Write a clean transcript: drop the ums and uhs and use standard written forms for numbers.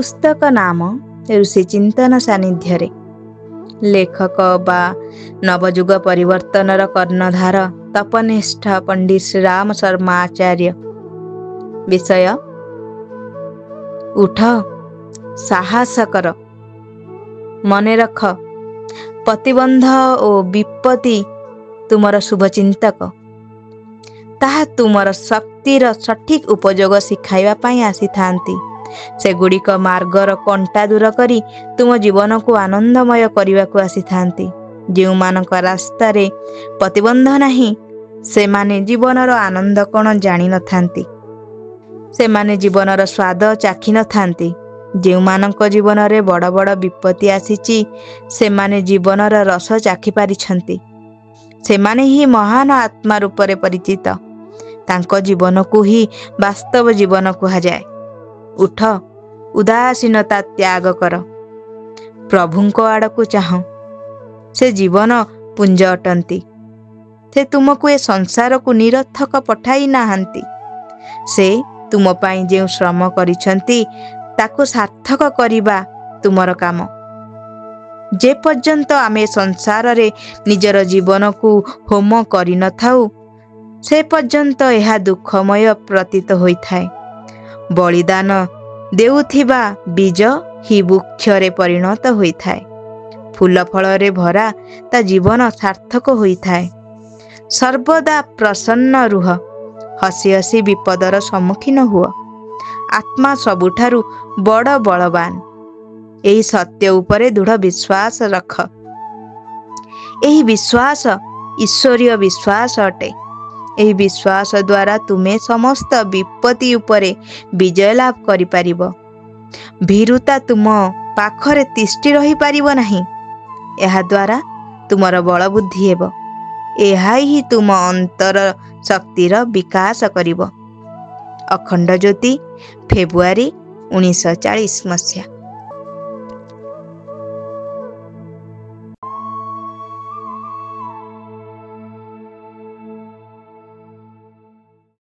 पुस्तक नाम ऋषि चिंतन सानिध्य। लेखक बा नवजुग परिवर्तनर कर्णधार तपनिष्ठ पंडित श्री राम शर्मा आचार्य। विषय उठ, साहस कर, मने रख, प्रतिबंध और विपत्ति तुमर शुभचिंतक। ताहा तुमर शक्तिर सठिक उपयोग शिखाइबा पाई आसी थांती। से गुड़िक मार्गर कंटा दूर करी तुम जीवन को आनंदमय करने को आसी थांती। जो मानक रास्ता रे प्रतिबंध नहीं से माने जीवनर आनंद कौन जानी न थांती। से माने जीवनर स्वाद चाखी न थांती। जो मानक जीवन रे बड़ बड़ विपत्ति आसीची से माने जीवनर रस चाखी पारिछंती। से माने ही महान आत्मा रूप रे परिचित। तांको जीवन को ही वास्तव जीवन कहुए। उठ, उदासीनता त्याग कर, प्रभुंको आड़कू चाह। से जीवन पुंज अटंती। से तुमको ए संसार को निरर्थक पठाई नाहंती। से तुम पाई जे श्रम करिछंती ताको सार्थक करिबा तुमर काम। जे पर्यंत आमे संसार रे निजर जीवन को होम करि न थाउ से पर्यंत यह दुखमय प्रतीत होई थाए। बलिदान देउथिबा बीज ही वृक्ष रे परिणत होई थाए। फूल फल रे भरा ता जीवन सार्थक होई थाए। सर्वदा प्रसन्न रुह, हसी हसी विपदर सम्मुखीन हुआ। आत्मा सबुठारु बड़ बलवान। एही सत्य उपरे दृढ़ विश्वास रख। एही विश्वास ईश्वरीय विश्वास अटे। एही विश्वास द्वारा तुम्हें समस्त विपत्ति उपरे विजय लाभ करि पारिबो। भीरुता तुम पाखरे तिष्टि रही पारिबो नहीं। एहा द्वारा तुमर बल बुद्धि हेबो। एहा ही तुम अंतर शक्तिर विकास करिबो। अखंड ज्योति, फेब्रुआरी 1940 मसीहा।